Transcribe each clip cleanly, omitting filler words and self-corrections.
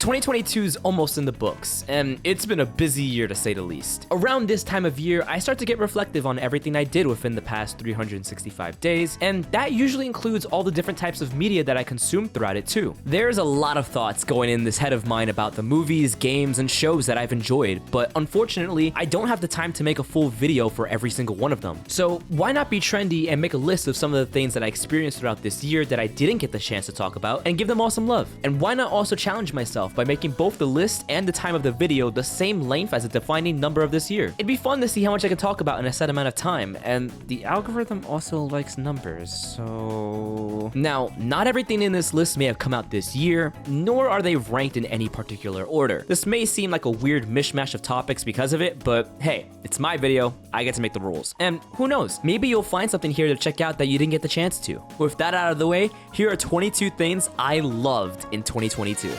2022 is almost in the books, and it's been a busy year to say the least. Around this time of year, I start to get reflective on everything I did within the past 365 days, and that usually includes all the different types of media that I consumed throughout it too. There's a lot of thoughts going in this head of mine about the movies, games, and shows that I've enjoyed, but unfortunately, I don't have the time to make a full video for every single one of them. So why not be trendy and make a list of some of the things that I experienced throughout this year that I didn't get the chance to talk about, and give them all some love? And why not also challenge myself by making both the list and the time of the video the same length as the defining number of this year? It'd be fun to see how much I can talk about in a set amount of time, and the algorithm also likes numbers, so... Now, not everything in this list may have come out this year, nor are they ranked in any particular order. This may seem like a weird mishmash of topics because of it, but hey, it's my video, I get to make the rules. And who knows, maybe you'll find something here to check out that you didn't get the chance to. With that out of the way, here are 22 things I loved in 2022.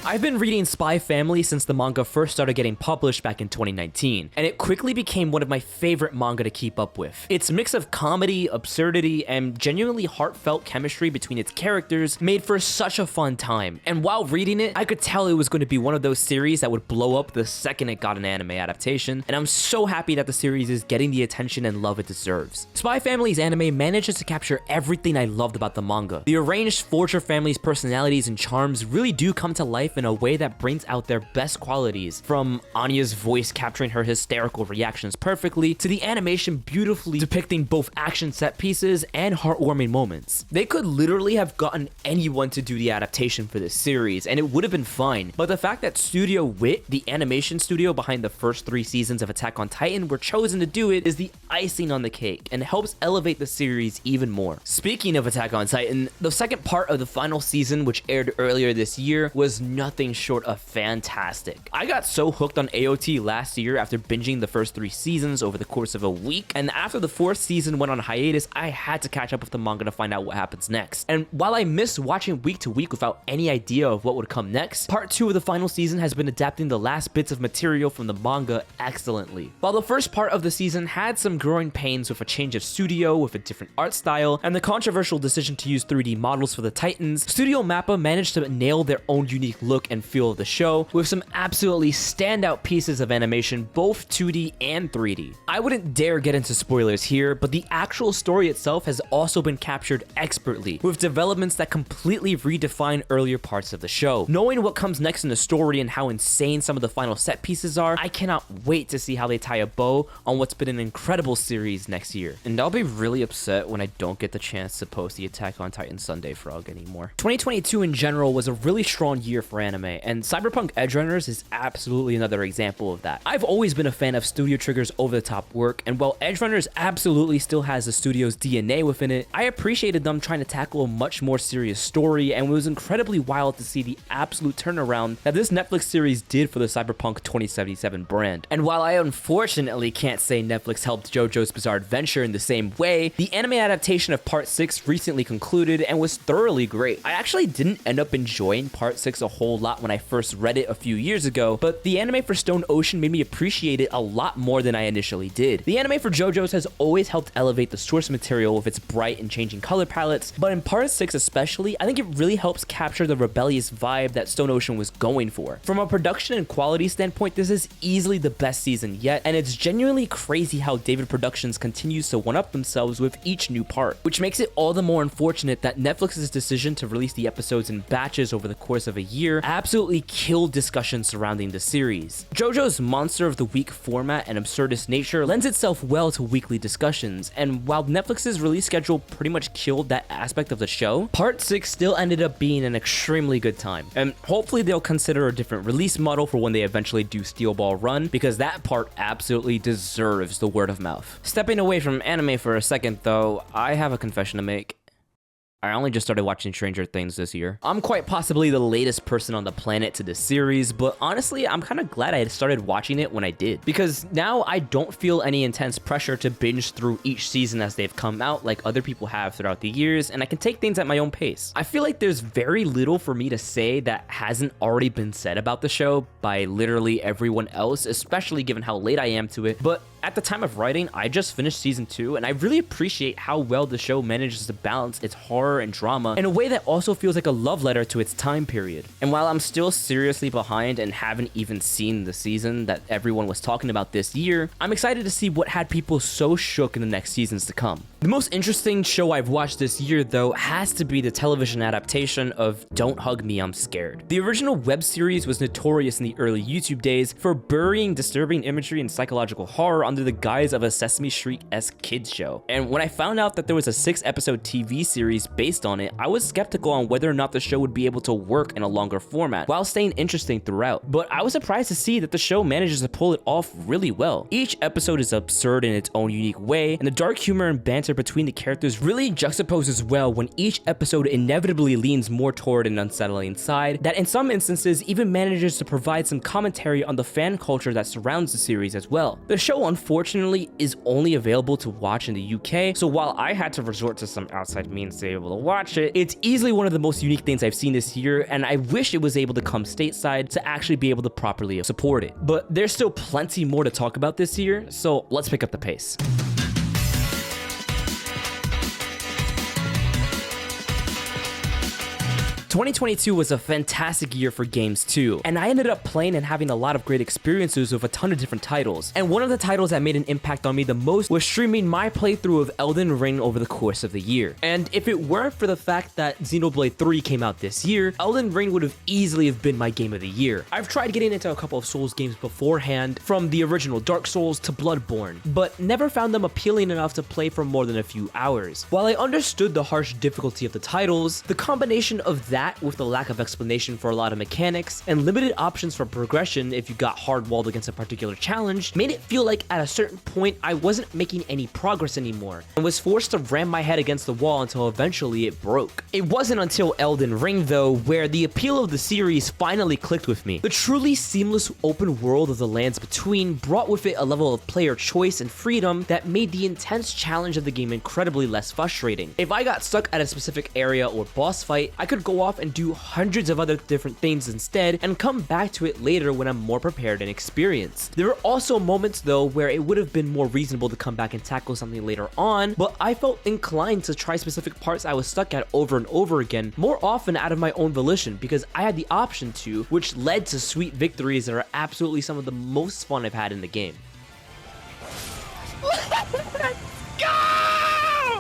I've been reading Spy Family since the manga first started getting published back in 2019, and it quickly became one of my favorite manga to keep up with. Its mix of comedy, absurdity, and genuinely heartfelt chemistry between its characters made for such a fun time, and while reading it, I could tell it was going to be one of those series that would blow up the second it got an anime adaptation, and I'm so happy that the series is getting the attention and love it deserves. Spy Family's anime manages to capture everything I loved about the manga. The arranged Forger family's personalities and charms really do come to life in a way that brings out their best qualities, from Anya's voice capturing her hysterical reactions perfectly, to the animation beautifully depicting both action set pieces and heartwarming moments. They could literally have gotten anyone to do the adaptation for this series, and it would have been fine, but the fact that Studio Wit, the animation studio behind the first 3 seasons of Attack on Titan, were chosen to do it is the icing on the cake, and helps elevate the series even more. Speaking of Attack on Titan, the second part of the final season, which aired earlier this year, was nothing short of fantastic. I got so hooked on AOT last year after binging the first 3 seasons over the course of a week, and after the 4th season went on hiatus, I had to catch up with the manga to find out what happens next. And while I miss watching week to week without any idea of what would come next, part 2 of the final season has been adapting the last bits of material from the manga excellently. While the first part of the season had some growing pains with a change of studio with a different art style, and the controversial decision to use 3D models for the Titans, Studio Mappa managed to nail their own unique look and feel of the show with some absolutely standout pieces of animation, both 2D and 3D. I wouldn't dare get into spoilers here, but the actual story itself has also been captured expertly, with developments that completely redefine earlier parts of the show. Knowing what comes next in the story and how insane some of the final set pieces are, I cannot wait to see how they tie a bow on what's been an incredible series next year. And I'll be really upset when I don't get the chance to post the Attack on Titan Sunday Frog anymore. 2022 in general was a really strong year for anime, and Cyperpunk Edgerunners is absolutely another example of that. I've always been a fan of Studio Trigger's over-the-top work, and while Edgerunners absolutely still has the studio's DNA within it, I appreciated them trying to tackle a much more serious story, and it was incredibly wild to see the absolute turnaround that this Netflix series did for the Cyberpunk 2077 brand. And while I unfortunately can't say Netflix helped Jojo's Bizarre Adventure in the same way, the anime adaptation of Part 6 recently concluded and was thoroughly great. I actually didn't end up enjoying Part 6 a whole lot when I first read it a few years ago, but the anime for Stone Ocean made me appreciate it a lot more than I initially did. The anime for JoJo's has always helped elevate the source material with its bright and changing color palettes, but in Part 6 especially, I think it really helps capture the rebellious vibe that Stone Ocean was going for. From a production and quality standpoint, this is easily the best season yet, and it's genuinely crazy how David Productions continues to one-up themselves with each new part, which makes it all the more unfortunate that Netflix's decision to release the episodes in batches over the course of a year absolutely killed discussion surrounding the series. JoJo's Monster of the Week format and absurdist nature lends itself well to weekly discussions, and while Netflix's release schedule pretty much killed that aspect of the show, Part 6 still ended up being an extremely good time, and hopefully they'll consider a different release model for when they eventually do Steel Ball Run, because that part absolutely deserves the word of mouth. Stepping away from anime for a second though, I have a confession to make. I only just started watching Stranger Things this year. I'm quite possibly the latest person on the planet to this series, but honestly, I'm kind of glad I had started watching it when I did, because now I don't feel any intense pressure to binge through each season as they've come out like other people have throughout the years, and I can take things at my own pace. I feel like there's very little for me to say that hasn't already been said about the show by literally everyone else, especially given how late I am to it, but at the time of writing, I just finished season 2, and I really appreciate how well the show manages to balance its horror and drama in a way that also feels like a love letter to its time period. And while I'm still seriously behind and haven't even seen the season that everyone was talking about this year, I'm excited to see what had people so shook in the next seasons to come. The most interesting show I've watched this year, though, has to be the television adaptation of Don't Hug Me, I'm Scared. The original web series was notorious in the early YouTube days for burying disturbing imagery and psychological horror under the guise of a Sesame Street-esque kids show. And when I found out that there was a 6-episode TV series based on it, I was skeptical on whether or not the show would be able to work in a longer format while staying interesting throughout. But I was surprised to see that the show manages to pull it off really well. Each episode is absurd in its own unique way, and the dark humor and banter between the characters really juxtaposes well when each episode inevitably leans more toward an unsettling side that in some instances even manages to provide some commentary on the fan culture that surrounds the series as well. The show unfortunately is only available to watch in the UK, so while I had to resort to some outside means to be able to watch it, it's easily one of the most unique things I've seen this year, and I wish it was able to come stateside to actually be able to properly support it. But there's still plenty more to talk about this year, so let's pick up the pace. 2022 was a fantastic year for games too, and I ended up playing and having a lot of great experiences with a ton of different titles. And one of the titles that made an impact on me the most was streaming my playthrough of Elden Ring over the course of the year. And if it weren't for the fact that Xenoblade 3 came out this year, Elden Ring would have easily have been my game of the year. I've tried getting into a couple of Souls games beforehand, from the original Dark Souls to Bloodborne, but never found them appealing enough to play for more than a few hours. While I understood the harsh difficulty of the titles, the combination of that with the lack of explanation for a lot of mechanics and limited options for progression if you got hard-walled against a particular challenge made it feel like at a certain point I wasn't making any progress anymore and was forced to ram my head against the wall until eventually it broke. It wasn't until Elden Ring though where the appeal of the series finally clicked with me. The truly seamless open world of the lands between brought with it a level of player choice and freedom that made the intense challenge of the game incredibly less frustrating. If I got stuck at a specific area or boss fight, I could go off and do hundreds of other different things instead and come back to it later when I'm more prepared and experienced. There were also moments though where it would have been more reasonable to come back and tackle something later on, but I felt inclined to try specific parts I was stuck at over and over again, more often out of my own volition because I had the option to, which led to sweet victories that are absolutely some of the most fun I've had in the game.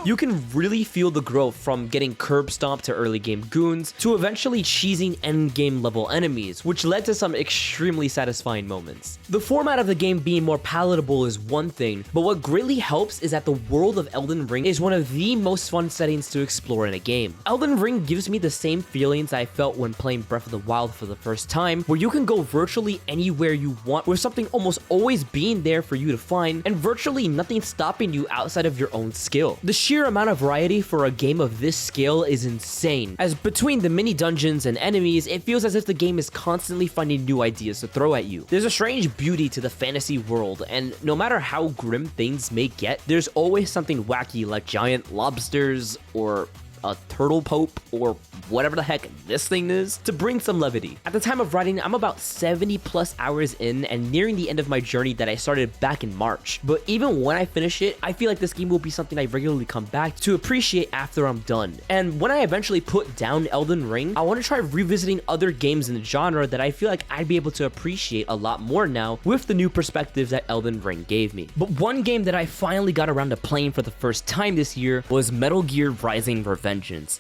You can really feel the growth from getting curb stomped to early game goons to eventually cheesing end game level enemies, which led to some extremely satisfying moments. The format of the game being more palatable is one thing, but what greatly helps is that the world of Elden Ring is one of the most fun settings to explore in a game. Elden Ring gives me the same feelings I felt when playing Breath of the Wild for the first time, where you can go virtually anywhere you want with something almost always being there for you to find and virtually nothing stopping you outside of your own skill. The sheer amount of variety for a game of this scale is insane, as between the mini dungeons and enemies, it feels as if the game is constantly finding new ideas to throw at you. There's a strange beauty to the fantasy world, and no matter how grim things may get, there's always something wacky like giant lobsters or a turtle pope or whatever the heck this thing is to bring some levity. At the time of writing, I'm about 70 plus hours in and nearing the end of my journey that I started back in March. But even when I finish it, I feel like this game will be something I regularly come back to appreciate after I'm done. And when I eventually put down Elden Ring, I want to try revisiting other games in the genre that I feel like I'd be able to appreciate a lot more now with the new perspective that Elden Ring gave me. But one game that I finally got around to playing for the first time this year was Metal Gear Rising: Revengence.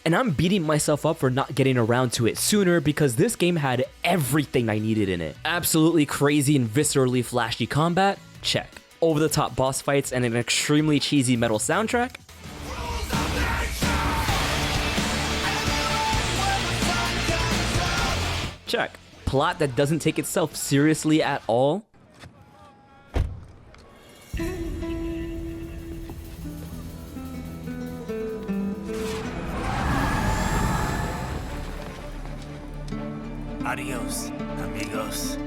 And I'm beating myself up for not getting around to it sooner because this game had everything I needed in it. Absolutely crazy and viscerally flashy combat? Check. Over-the-top boss fights and an extremely cheesy metal soundtrack? Check. Plot that doesn't take itself seriously at all? Adios, amigos.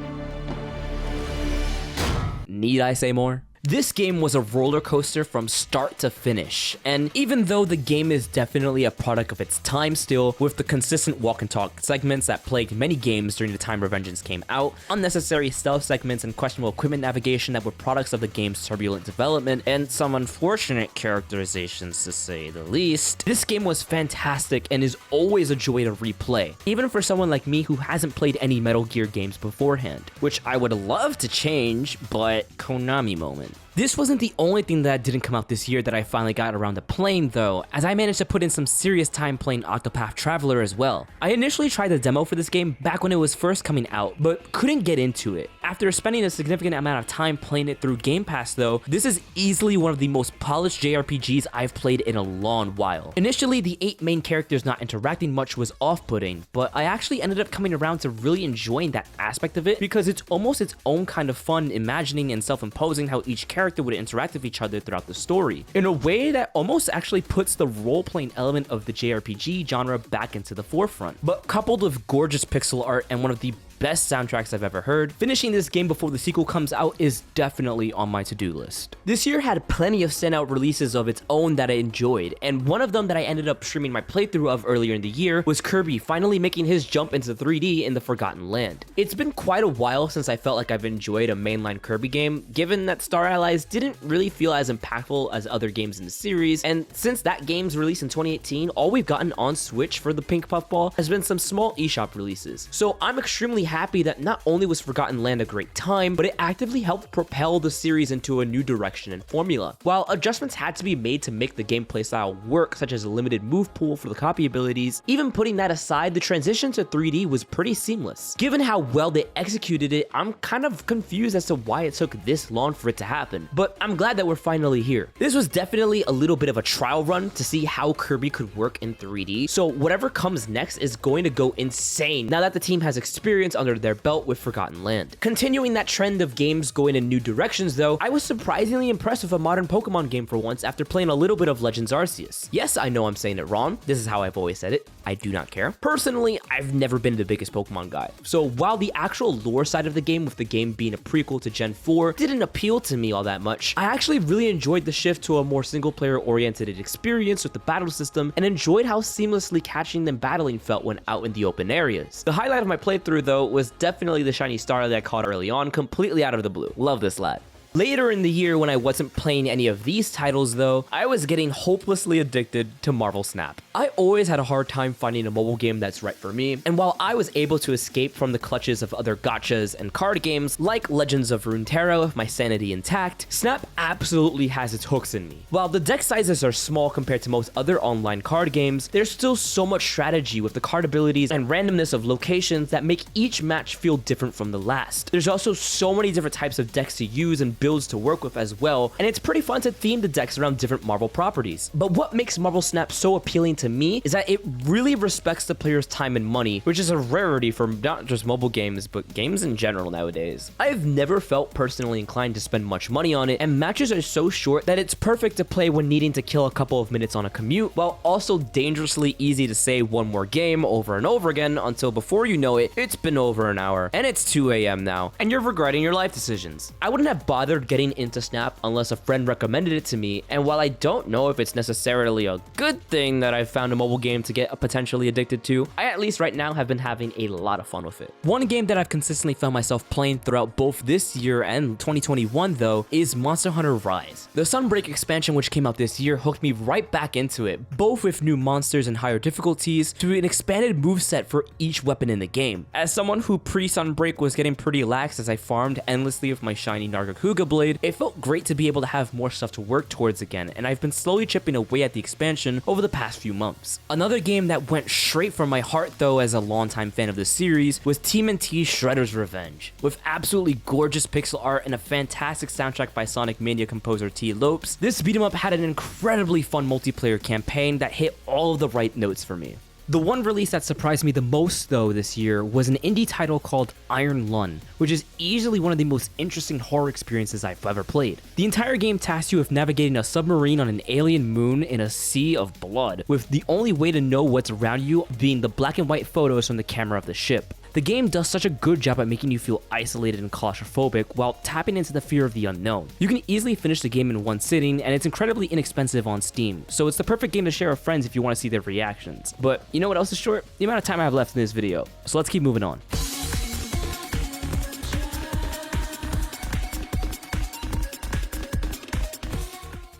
Need I say more? This game was a roller coaster from start to finish, and even though the game is definitely a product of its time still, with the consistent walk and talk segments that plagued many games during the time Revengence came out, unnecessary stealth segments and questionable equipment navigation that were products of the game's turbulent development, and some unfortunate characterizations to say the least, this game was fantastic and is always a joy to replay, even for someone like me who hasn't played any Metal Gear games beforehand, which I would love to change, but Konami moment. This wasn't the only thing that didn't come out this year that I finally got around to playing though, as I managed to put in some serious time playing Octopath Traveler as well. I initially tried the demo for this game back when it was first coming out, but couldn't get into it. After spending a significant amount of time playing it through Game Pass though, this is easily one of the most polished JRPGs I've played in a long while. Initially, the 8 main characters not interacting much was off-putting, but I actually ended up coming around to really enjoying that aspect of it because it's almost its own kind of fun imagining and self-imposing how each character would interact with each other throughout the story, in a way that almost actually puts the role-playing element of the JRPG genre back into the forefront. But coupled with gorgeous pixel art and one of the best soundtracks I've ever heard, finishing this game before the sequel comes out is definitely on my to-do list. This year had plenty of standout releases of its own that I enjoyed, and one of them that I ended up streaming my playthrough of earlier in the year was Kirby finally making his jump into 3D in the Forgotten Land. It's been quite a while since I felt like I've enjoyed a mainline Kirby game, given that Star Allies didn't really feel as impactful as other games in the series, and since that game's release in 2018, all we've gotten on Switch for the Pink Puffball has been some small eShop releases. So I'm extremely happy that not only was Forgotten Land a great time, but it actively helped propel the series into a new direction and formula. While adjustments had to be made to make the gameplay style work, such as a limited move pool for the copy abilities, even putting that aside, the transition to 3D was pretty seamless. Given how well they executed it, I'm kind of confused as to why it took this long for it to happen, but I'm glad that we're finally here. This was definitely a little bit of a trial run to see how Kirby could work in 3D, so whatever comes next is going to go insane now that the team has experience under their belt with Forgotten Land. Continuing that trend of games going in new directions though, I was surprisingly impressed with a modern Pokemon game for once after playing a little bit of Legends Arceus. Yes, I know I'm saying it wrong, this is how I've always said it, I do not care. Personally, I've never been the biggest Pokemon guy, so while the actual lore side of the game, with the game being a prequel to Gen 4, didn't appeal to me all that much, I actually really enjoyed the shift to a more single player oriented experience with the battle system and enjoyed how seamlessly catching them battling felt when out in the open areas. The highlight of my playthrough though was definitely the shiny star that I caught early on, completely out of the blue. Love this lad. Later in the year, when I wasn't playing any of these titles though, I was getting hopelessly addicted to Marvel Snap. I always had a hard time finding a mobile game that's right for me, and while I was able to escape from the clutches of other gachas and card games like Legends of Runeterra with my sanity intact, Snap absolutely has its hooks in me. While the deck sizes are small compared to most other online card games, there's still so much strategy with the card abilities and randomness of locations that make each match feel different from the last. There's also so many different types of decks to use and builds to work with as well, and it's pretty fun to theme the decks around different Marvel properties. But what makes Marvel Snap so appealing to me is that it really respects the player's time and money, which is a rarity for not just mobile games, but games in general nowadays. I've never felt personally inclined to spend much money on it, and matches are so short that it's perfect to play when needing to kill a couple of minutes on a commute, while also dangerously easy to say one more game over and over again until before you know it, it's been over an hour, and it's 2 a.m. now, and you're regretting your life decisions. I wouldn't have bothered getting into Snap unless a friend recommended it to me, and while I don't know if it's necessarily a good thing that I've found a mobile game to get potentially addicted to, I at least right now have been having a lot of fun with it. One game that I've consistently found myself playing throughout both this year and 2021 though is Monster Hunter Rise. The Sunbreak expansion, which came out this year, hooked me right back into it, both with new monsters and higher difficulties to an expanded moveset for each weapon in the game. As someone who pre-Sunbreak was getting pretty lax as I farmed endlessly with my shiny Nargacuga blade, it felt great to be able to have more stuff to work towards again, and I've been slowly chipping away at the expansion over the past few months. Another game that went straight from my heart though as a longtime fan of the series was TMNT's Shredder's Revenge. With absolutely gorgeous pixel art and a fantastic soundtrack by Sonic Mania composer T. Lopes, this beat 'em up had an incredibly fun multiplayer campaign that hit all of the right notes for me. The one release that surprised me the most though this year was an indie title called Iron Lung, which is easily one of the most interesting horror experiences I've ever played. The entire game tasks you with navigating a submarine on an alien moon in a sea of blood, with the only way to know what's around you being the black and white photos from the camera of the ship. The game does such a good job at making you feel isolated and claustrophobic while tapping into the fear of the unknown. You can easily finish the game in one sitting, and it's incredibly inexpensive on Steam, so it's the perfect game to share with friends if you want to see their reactions. But you know what else is short? The amount of time I have left in this video. So let's keep moving on.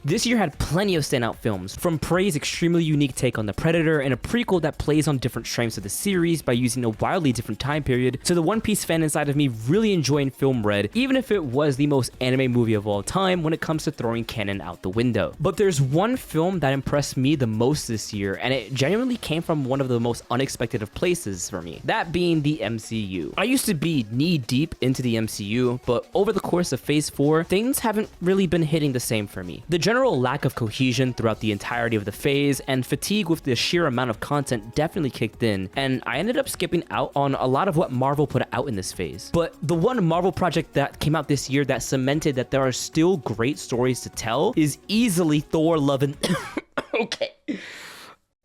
This year had plenty of standout films, from Prey's extremely unique take on the Predator and a prequel that plays on different strengths of the series by using a wildly different time period, to the One Piece fan inside of me really enjoying Film Red, even if it was the most anime movie of all time when it comes to throwing canon out the window. But there's one film that impressed me the most this year, and it genuinely came from one of the most unexpected of places for me, that being the MCU. I used to be knee deep into the MCU, but over the course of Phase 4, things haven't really been hitting the same for me. The general lack of cohesion throughout the entirety of the phase and fatigue with the sheer amount of content definitely kicked in, and I ended up skipping out on a lot of what Marvel put out in this phase. But the one Marvel project that came out this year that cemented that there are still great stories to tell is easily Thor: Love and okay.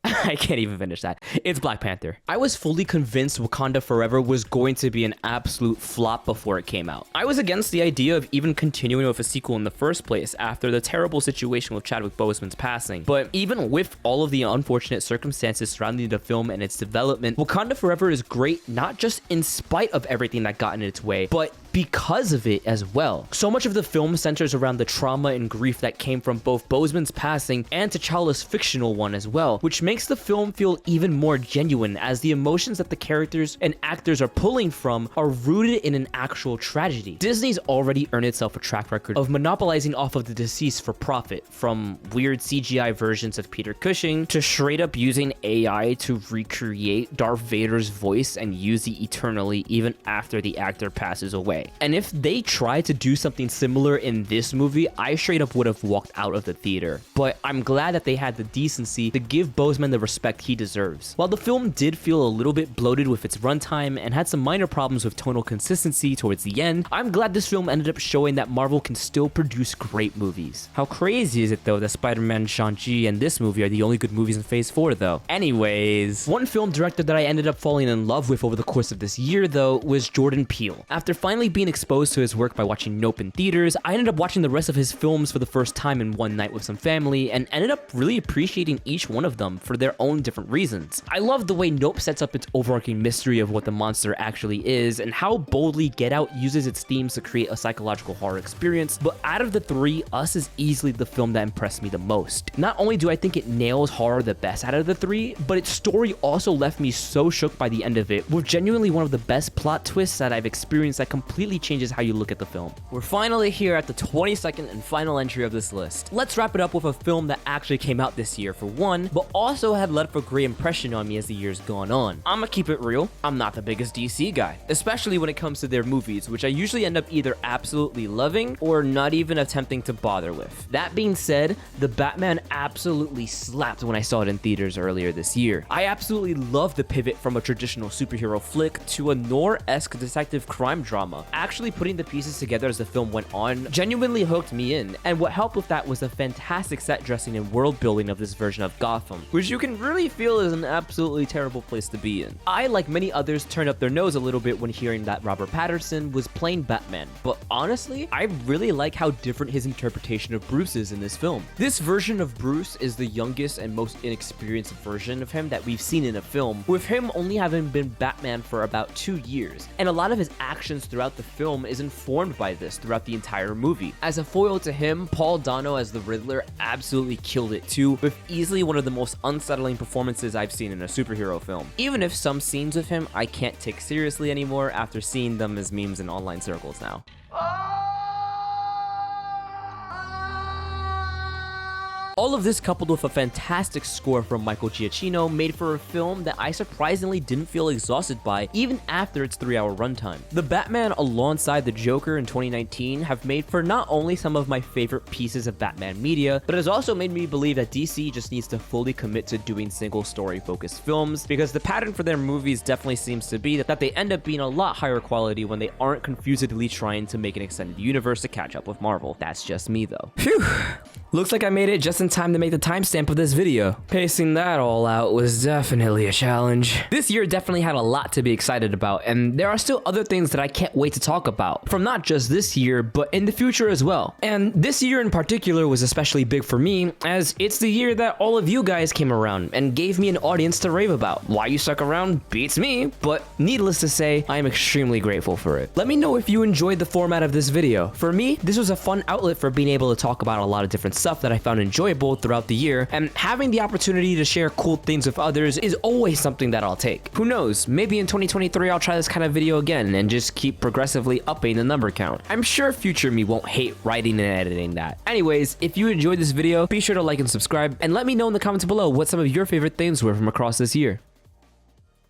I can't even finish that. It's Black Panther. I was fully convinced Wakanda Forever was going to be an absolute flop before it came out. I was against the idea of even continuing with a sequel in the first place after the terrible situation with Chadwick Boseman's passing. But even with all of the unfortunate circumstances surrounding the film and its development, Wakanda Forever is great not just in spite of everything that got in its way, but because of it as well. So much of the film centers around the trauma and grief that came from both Boseman's passing and T'Challa's fictional one as well, which makes the film feel even more genuine as the emotions that the characters and actors are pulling from are rooted in an actual tragedy. Disney's already earned itself a track record of monopolizing off of the deceased for profit, from weird CGI versions of Peter Cushing to straight up using AI to recreate Darth Vader's voice and use it eternally even after the actor passes away. And if they tried to do something similar in this movie, I straight up would have walked out of the theater. But I'm glad that they had the decency to give Boseman the respect he deserves. While the film did feel a little bit bloated with its runtime and had some minor problems with tonal consistency towards the end, I'm glad this film ended up showing that Marvel can still produce great movies. How crazy is it though that Spider-Man, Shang-Chi, and this movie are the only good movies in Phase 4 though? Anyways, one film director that I ended up falling in love with over the course of this year though was Jordan Peele. After finally being exposed to his work by watching Nope in theaters, I ended up watching the rest of his films for the first time in one night with some family and ended up really appreciating each one of them for their own different reasons. I love the way Nope sets up its overarching mystery of what the monster actually is and how boldly Get Out uses its themes to create a psychological horror experience, but out of the three, Us is easily the film that impressed me the most. Not only do I think it nails horror the best out of the three, but its story also left me so shook by the end of it, with genuinely one of the best plot twists that I've experienced that completely changes how you look at the film. We're finally here at the 22nd and final entry of this list. Let's wrap it up with a film that actually came out this year for one, but also had left a great impression on me as the year's gone on. I'ma keep it real, I'm not the biggest DC guy, especially when it comes to their movies, which I usually end up either absolutely loving or not even attempting to bother with. That being said, The Batman absolutely slapped when I saw it in theaters earlier this year. I absolutely love the pivot from a traditional superhero flick to a noir-esque detective crime drama. Actually putting the pieces together as the film went on genuinely hooked me in, and what helped with that was the fantastic set dressing and world building of this version of Gotham, which you can really feel is an absolutely terrible place to be in. I, like many others, turned up their nose a little bit when hearing that Robert Pattinson was playing Batman, but honestly, I really like how different his interpretation of Bruce is in this film. This version of Bruce is the youngest and most inexperienced version of him that we've seen in a film, with him only having been Batman for about 2 years, and a lot of his actions throughout the film is informed by this throughout the entire movie. As a foil to him, Paul Dano as the Riddler absolutely killed it too, with easily one of the most unsettling performances I've seen in a superhero film. Even if some scenes of him I can't take seriously anymore after seeing them as memes in online circles now. All of this coupled with a fantastic score from Michael Giacchino made for a film that I surprisingly didn't feel exhausted by even after its 3-hour runtime. The Batman alongside the Joker in 2019 have made for not only some of my favorite pieces of Batman media, but has also made me believe that DC just needs to fully commit to doing single story focused films, because the pattern for their movies definitely seems to be that they end up being a lot higher quality when they aren't confusedly trying to make an extended universe to catch up with Marvel. That's just me though. Phew. Looks like I made it just in time to make the timestamp of this video. Pacing that all out was definitely a challenge. This year definitely had a lot to be excited about, and there are still other things that I can't wait to talk about, from not just this year, but in the future as well. And this year in particular was especially big for me, as it's the year that all of you guys came around and gave me an audience to rave about. Why you stuck around beats me, but needless to say, I am extremely grateful for it. Let me know if you enjoyed the format of this video. For me, this was a fun outlet for being able to talk about a lot of different stuff that I found enjoyable throughout the year, and having the opportunity to share cool things with others is always something that I'll take. Who knows, maybe in 2023 I'll try this kind of video again and just keep progressively upping the number count. I'm sure future me won't hate writing and editing that. Anyways, if you enjoyed this video, be sure to like and subscribe, and let me know in the comments below what some of your favorite things were from across this year.